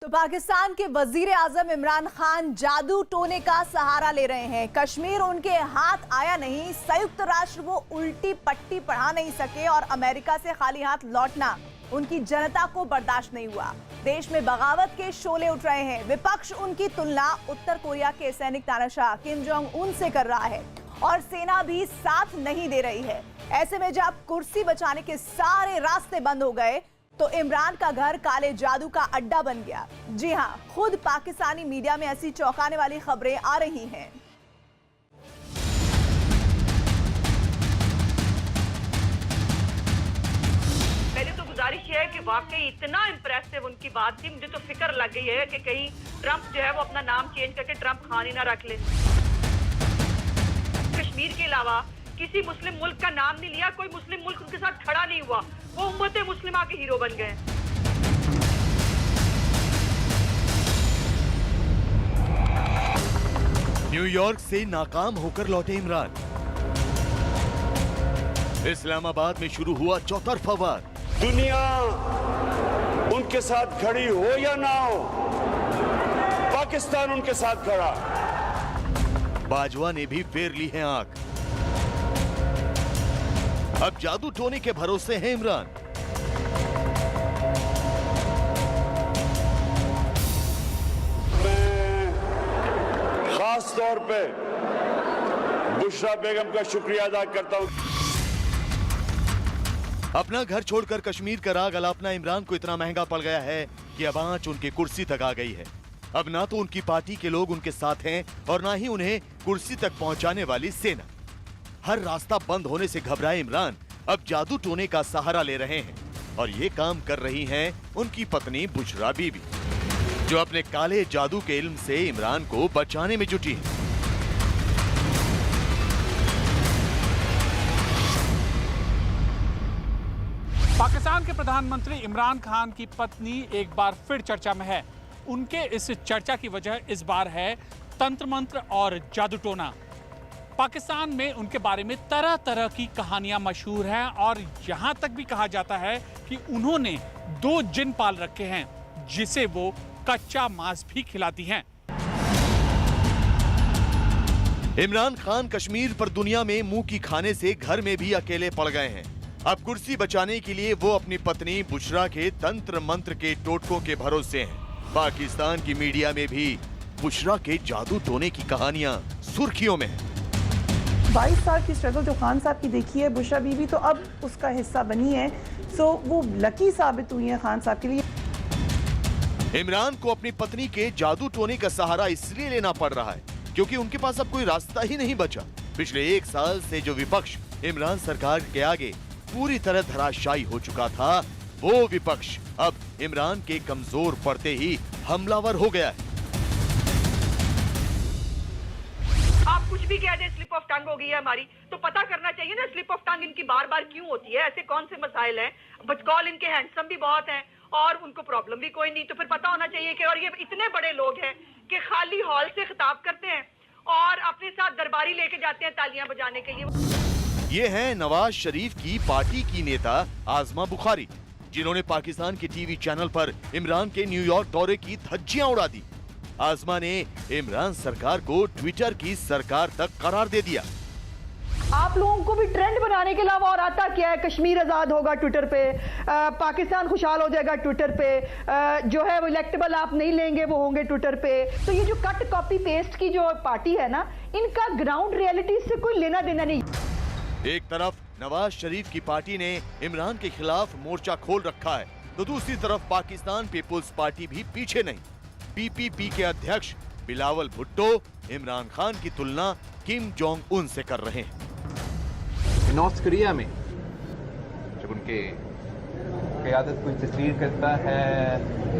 तो पाकिस्तान के वजीर आजम इमरान खान जादू टोने का सहारा ले रहे हैं। कश्मीर उनके हाथ आया नहीं, संयुक्त राष्ट्र वो उल्टी पट्टी पढ़ा नहीं सके और अमेरिका से खाली हाथ लौटना उनकी जनता को बर्दाश्त नहीं हुआ। देश में बगावत के शोले उठ रहे हैं। विपक्ष उनकी तुलना उत्तर कोरिया के सैनिक तानाशाह किम जोंग उन से कर रहा है और सेना भी साथ नहीं दे रही है। ऐसे में जब कुर्सी बचाने के सारे रास्ते बंद हो गए तो इमरान का घर काले जादू का अड्डा बन गया। जी हां, खुद पाकिस्तानी मीडिया में ऐसी चौंकाने वाली खबरें आ रही हैं। मेरी तो गुजारिश ये है कि वाकई इतना इम्प्रेसिव उनकी बात थी, मुझे तो फिक्र लग गई है कि कहीं ट्रंप जो है वो अपना नाम चेंज करके ट्रंप खान ही ना रख ले। कश्मीर के अलावा किसी मुस्लिम मुल्क का नाम नहीं लिया, कोई मुस्लिम मुल्क उनके साथ खड़ा नहीं हुआ, वो उम्मत मुस्लिमा के हीरो बन गए। न्यूयॉर्क से नाकाम होकर लौटे इमरान। इस्लामाबाद में शुरू हुआ चौतरफा वार। दुनिया उनके साथ खड़ी हो या ना हो, पाकिस्तान उनके साथ खड़ा। बाजवा ने भी फेर ली है आंख। अब जादू टोने के भरोसे हैं इमरान। मैं खास तौर पे बुशरा बेगम का शुक्रिया अदा करता हूं। अपना घर छोड़कर कश्मीर का राग अलापना इमरान को इतना महंगा पड़ गया है कि अब आंच उनकी कुर्सी तक आ गई है। अब ना तो उनकी पार्टी के लोग उनके साथ हैं और ना ही उन्हें कुर्सी तक पहुंचाने वाली सेना। हर रास्ता बंद होने से घबराए इमरान अब जादू टोने का सहारा ले रहे हैं और ये काम कर रही हैं उनकी पत्नी बुशरा बीबी, जो अपने काले जादू के इल्म से इमरान को बचाने में जुटी है। पाकिस्तान के प्रधानमंत्री इमरान खान की पत्नी एक बार फिर चर्चा में है। उनके इस चर्चा की वजह इस बार है तंत्र मंत्र और जादू टोना। पाकिस्तान में उनके बारे में तरह तरह की कहानियां मशहूर हैं और यहां तक भी कहा जाता है कि उन्होंने 2 जिन पाल रखे हैं जिसे वो कच्चा मांस भी खिलाती हैं। इमरान खान कश्मीर पर दुनिया में मुंह की खाने से घर में भी अकेले पड़ गए हैं। अब कुर्सी बचाने के लिए वो अपनी पत्नी बुशरा के तंत्र मंत्र के टोटकों के भरोसे हैं। पाकिस्तान की मीडिया में भी बुशरा के जादू टोने की कहानियां सुर्खियों में है। 22 साल की स्ट्रगल जो खान साहब की देखी है, बुशरा बीबी तो अब उसका हिस्सा बनी है। सो वो लकी साबित हुई है खान साहब के लिए। इमरान को अपनी पत्नी के जादू टोने का सहारा इसलिए लेना पड़ रहा है क्योंकि उनके पास अब कोई रास्ता ही नहीं बचा। पिछले 1 साल से जो विपक्ष इमरान सरकार के आगे पूरी तरह धराशायी हो चुका था, वो विपक्ष अब इमरान के कमजोर पड़ते ही हमलावर हो गया है। आप कुछ भी कह दें, स्लिप ऑफ टंग हो गई है हमारी, तो पता करना चाहिए ना स्लिप ऑफ टंग इनकी बार बार क्यों होती है, ऐसे कौन से मसाइल हैं। बचकौल इनके हैंडसम भी बहुत हैं और उनको प्रॉब्लम भी कोई नहीं, तो फिर पता होना चाहिए कि और ये इतने बड़े लोग हैं कि खाली हॉल से खिताब करते हैं और अपने साथ दरबारी लेके जाते हैं तालियां बजाने के लिए। ये हैं नवाज शरीफ की पार्टी की नेता आजमा बुखारी, जिन्होंने पाकिस्तान के टीवी चैनल पर इमरान के न्यूयॉर्क दौरे की धज्जियां उड़ा दी। आजमा ने इमरान सरकार को ट्विटर की सरकार तक करार दे दिया। आप लोगों को भी ट्रेंड बनाने के अलावा और आता क्या है? कश्मीर आजाद होगा ट्विटर पे, पाकिस्तान खुशहाल हो जाएगा ट्विटर पे, जो है वो इलेक्टेबल आप नहीं लेंगे वो होंगे ट्विटर पे। तो ये जो कट कॉपी पेस्ट की जो पार्टी है ना, इनका ग्राउंड रियलिटी से कोई लेना देना नहीं। एक तरफ नवाज शरीफ की पार्टी ने इमरान के खिलाफ मोर्चा खोल रखा है, तो दूसरी तरफ पाकिस्तान पीपुल्स पार्टी भी पीछे नहीं। पीपीपी के अध्यक्ष बिलावल भुट्टो इमरान खान की तुलना किम जोंग उन से कर रहे हैं। नॉर्थ कोरिया में जब उनके क़यादत कोई तस्वीर करता है,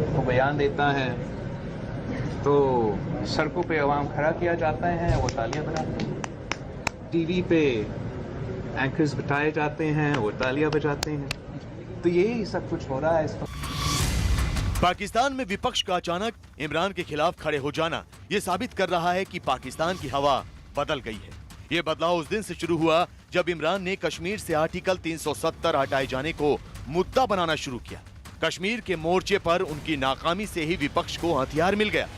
वो बयान देता है, तो सड़कों पे अवाम खड़ा किया जाता है, वो तालियां बजाते हैं। टीवी पे एंकर्स बिठाए जाते हैं, वो तालियां बजाते हैं। तो यही सब कुछ हो रहा है इस वक्त। पाकिस्तान में विपक्ष का अचानक इमरान के खिलाफ खड़े हो जाना ये साबित कर रहा है कि पाकिस्तान की हवा बदल गई है। ये बदलाव उस दिन से शुरू हुआ जब इमरान ने कश्मीर से आर्टिकल 370 हटाए जाने को मुद्दा बनाना शुरू किया। कश्मीर के मोर्चे पर उनकी नाकामी से ही विपक्ष को हथियार मिल गया।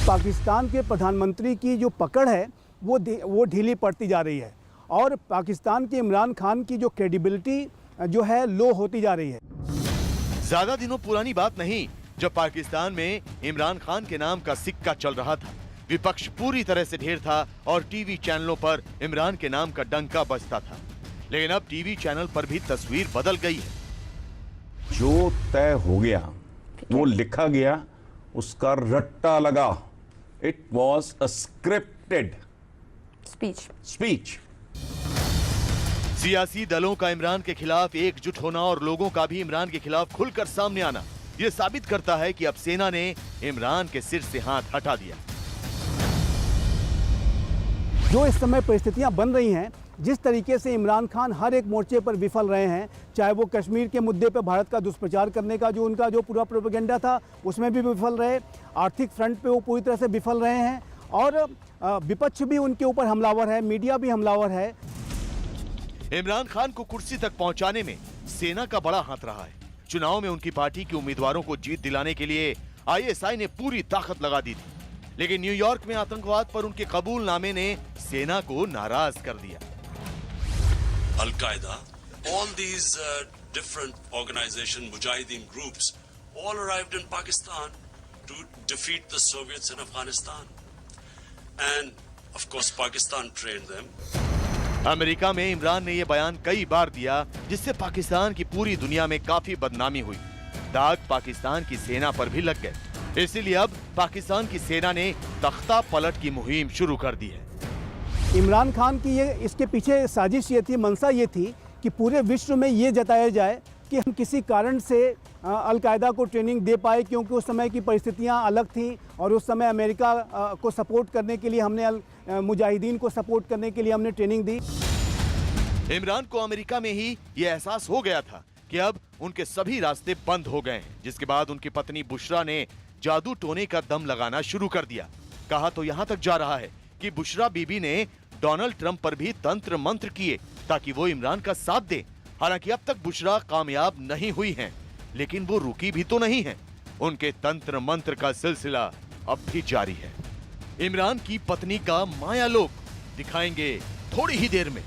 पाकिस्तान के प्रधानमंत्री की जो पकड़ है वो ढीली पड़ती जा रही है और पाकिस्तान के इमरान खान की जो क्रेडिबिलिटी जो है लो होती जा रही है। ज्यादा दिनों पुरानी बात नहीं जब पाकिस्तान में इमरान खान के नाम का सिक्का चल रहा था। विपक्ष पूरी तरह से ढेर था और टीवी चैनलों पर इमरान के नाम का डंका बजता था। लेकिन अब टीवी चैनल पर भी तस्वीर बदल गई है। जो तय हो गया, वो लिखा गया, उसका रट्टा लगा। It was a scripted speech. सियासी दलों का इमरान के खिलाफ एकजुट होना और लोगों का भी इमरान के खिलाफ खुलकर सामने आना यह साबित करता है कि अब सेना ने इमरान के सिर से हाथ हटा दिया। जो इस समय परिस्थितियां बन रही हैं, जिस तरीके से इमरान खान हर एक मोर्चे पर विफल रहे हैं, चाहे वो कश्मीर के मुद्दे पर भारत का दुष्प्रचार करने का जो उनका जो पूरा प्रोपेगेंडा था उसमें भी विफल रहे, आर्थिक फ्रंट पे वो पूरी तरह से विफल रहे हैं और विपक्ष भी उनके ऊपर हमलावर है, मीडिया भी हमलावर है। इमरान खान को कुर्सी तक पहुंचाने में सेना का बड़ा हाथ रहा है। चुनाव में उनकी पार्टी के उम्मीदवारों को जीत दिलाने के लिए आईएसआई ने पूरी ताकत लगा दी थी, लेकिन न्यूयॉर्क में आतंकवाद पर उनके कबूलनामे ने सेना को नाराज कर दिया। Al-Qaeda, all these different organization, Mujahideen groups, all arrived in Pakistan to defeat the Soviets in Afghanistan. And of course, Pakistan trained them. America में इमरान ने यह बयान कई बार दिया जिससे पाकिस्तान की पूरी दुनिया में काफी बदनामी हुई। दाग पाकिस्तान की सेना पर भी लग गए। इसीलिए अब पाकिस्तान की सेना ने तख्ता पलट की मुहिम शुरू कर दी है। इमरान खान की इसके पीछे साजिश ये थी, मंशा ये थी कि पूरे विश्व में ये जताया जाए कि हम किसी कारण से अलकायदा को ट्रेनिंग दे पाए, क्योंकि उस समय की परिस्थितियां अलग थीं और उस समय अमेरिका को सपोर्ट करने के लिए हमने मुजाहिदीन को सपोर्ट करने के लिए हमने ट्रेनिंग दी। इमरान को अमेरिका में ही ये एहसास हो गया था कि अब उनके सभी रास्ते बंद हो गए हैं, जिसके बाद उनकी पत्नी बुशरा ने जादू टोने का दम लगाना शुरू कर दिया। कहा तो यहाँ तक जा रहा है कि बुशरा बीबी ने डोनाल्ड ट्रंप पर भी तंत्र मंत्र किए ताकि वो इमरान का साथ दे। हालांकि अब तक बुशरा कामयाब नहीं हुई हैं, लेकिन वो रुकी भी तो नहीं है। उनके तंत्र मंत्र का सिलसिला अब भी जारी है। इमरान की पत्नी का माया लोक दिखाएंगे थोड़ी ही देर में।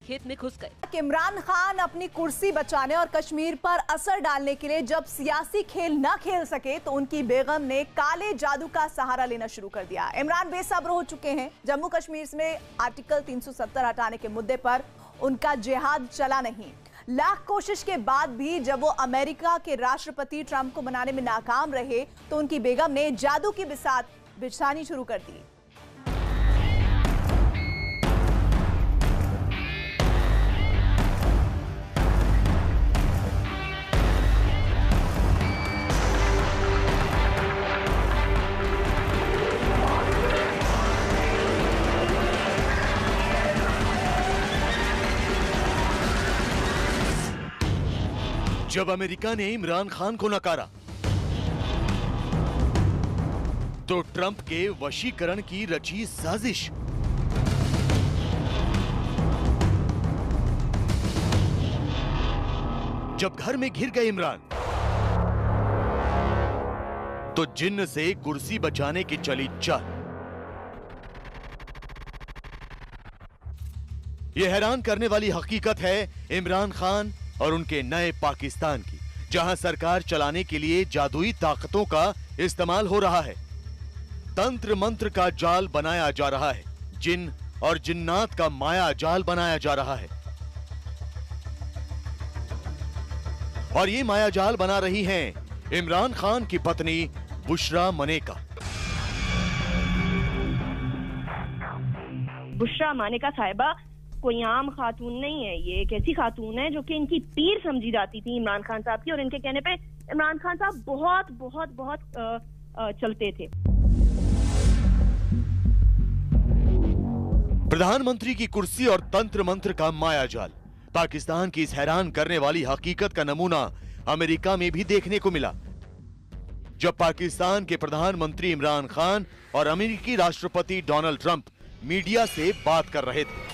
खेत में घुस गए। इमरान खान अपनी कुर्सी बचाने और कश्मीर पर असर डालने के लिए जब सियासी खेल न खेल सके तो उनकी बेगम ने काले जादू का सहारा लेना शुरू कर दिया। इमरान बेसब्र हो चुके हैं। जम्मू कश्मीर में आर्टिकल 370 हटाने के मुद्दे पर उनका जिहाद चला नहीं। लाख कोशिश के बाद भी जब वो अमेरिका के राष्ट्रपति ट्रंप को मनाने में नाकाम रहे तो उनकी बेगम ने जादू की बिसात बिछानी शुरू कर दी। जब अमेरिका ने इमरान खान को नकारा तो ट्रंप के वशीकरण की रची साजिश। जब घर में घिर गए इमरान तो जिन्न से कुर्सी बचाने की चली चाल। यह हैरान करने वाली हकीकत है इमरान खान और उनके नए पाकिस्तान की, जहां सरकार चलाने के लिए जादुई ताकतों का इस्तेमाल हो रहा है। तंत्र मंत्र का जाल बनाया जा रहा है, जिन और जिन्नात का माया जाल बनाया जा रहा है। और ये माया जाल बना रही हैं इमरान खान की पत्नी बुशरा मनेका। बुशरा मनेका साहिबा कोई आम खातून नहीं है। ये एक ऐसी खातून है जो कि इनकी पीर समझी जाती थी इमरान खान साहब की, और इनके कहने पे इमरान खान साहब बहुत बहुत बहुत चलते थे। प्रधानमंत्री की कुर्सी और तंत्र मंत्र का मायाजाल। पाकिस्तान की इस हैरान करने वाली हकीकत का नमूना अमेरिका में भी देखने को मिला, जब पाकिस्तान के प्रधानमंत्री इमरान खान और अमेरिकी राष्ट्रपति डोनाल्ड ट्रंप मीडिया से बात कर रहे थे।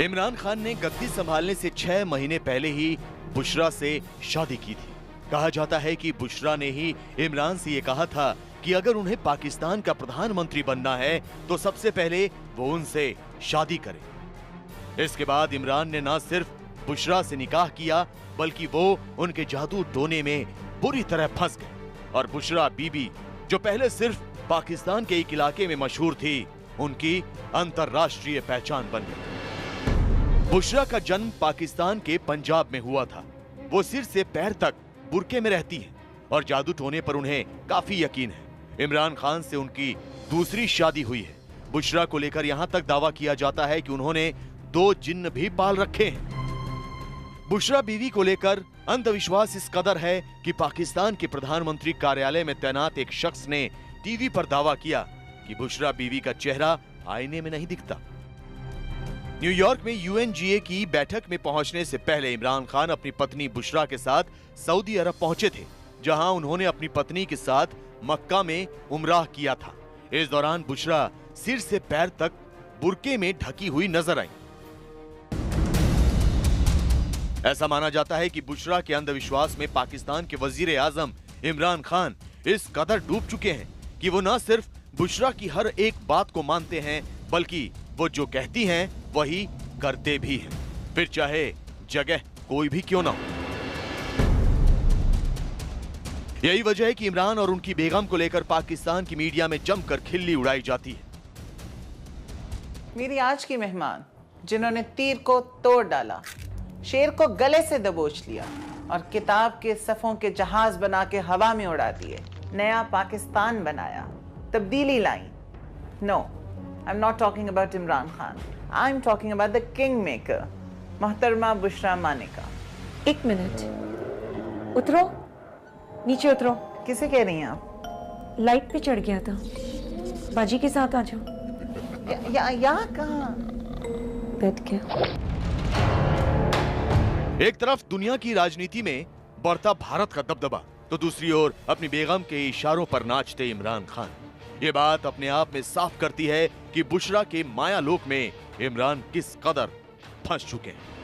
इमरान खान ने गद्दी संभालने से 6 महीने पहले ही बुशरा से शादी की थी। कहा जाता है कि बुशरा ने ही इमरान से ये कहा था कि अगर उन्हें पाकिस्तान का प्रधानमंत्री बनना है तो सबसे पहले वो उनसे शादी करे। इसके बाद इमरान ने न सिर्फ बुशरा से निकाह किया बल्कि वो उनके जादू टोने में बुरी तरह फंस गए और बुशरा बीबी, जो पहले सिर्फ पाकिस्तान के एक इलाके में मशहूर थी, उनकी अंतर्राष्ट्रीय पहचान बन गई। बुशरा का जन्म पाकिस्तान के पंजाब में हुआ था। वो सिर से पैर तक बुरके में रहती है और जादू टोने पर उन्हें काफी यकीन है। इमरान खान से उनकी दूसरी शादी हुई है। बुशरा को लेकर यहां तक दावा किया जाता है कि उन्होंने 2 जिन्न भी पाल रखे हैं। बुशरा बीवी को लेकर अंधविश्वास इस कदर है कि पाकिस्तान के प्रधानमंत्री कार्यालय में तैनात एक शख्स ने टीवी पर दावा किया कि बुशरा बीवी का चेहरा आईने में नहीं दिखता। न्यूयॉर्क में UNGA की बैठक में पहुंचने से पहले इमरान खान अपनी पत्नी बुशरा के साथ सऊदी अरब पहुंचे थे, जहां उन्होंने अपनी पत्नी के साथ मक्का में उमराह किया था। इस दौरान बुशरा सिर से पैर तक बुरके में ढकी हुई नजर आई। ऐसा माना जाता है कि बुशरा के अंधविश्वास में पाकिस्तान के वजीर आजम इमरान खान इस कदर डूब चुके हैं कि वो न सिर्फ बुशरा की हर एक बात को मानते हैं बल्कि वो जो कहती हैं वही करते भी हैं, फिर चाहे जगह कोई भी क्यों ना हो। यही वजह है कि इमरान और उनकी बेगम को लेकर पाकिस्तान की मीडिया में जमकर खिल्ली उड़ाई जाती है। मेरी आज की मेहमान जिन्होंने तीर को तोड़ डाला, शेर को गले से दबोच लिया और किताब के सफ़ों के जहाज बना के हवा में उड़ा दिए, नया पाकिस्तान बनाया, तब्दीली लाई। No, I'm not talking about Imran Khan. I'm talking about the kingmaker, मोहतरमा बुशरा मानेका। एक मिनट, उतरो, नीचे उतरो। किसे कह रही हैं आप? लाइट पे चढ़ गया था, बाजी के साथ आ जाओ। यहाँ कहाँ? बैठ गया। एक तरफ दुनिया की राजनीति में बढ़ता भारत का दबदबा तो दूसरी ओर अपनी बेगम के इशारों पर नाचते इमरान खान। ये बात अपने आप में साफ करती है कि बुशरा के माया लोक में इमरान किस कदर फंस चुके हैं।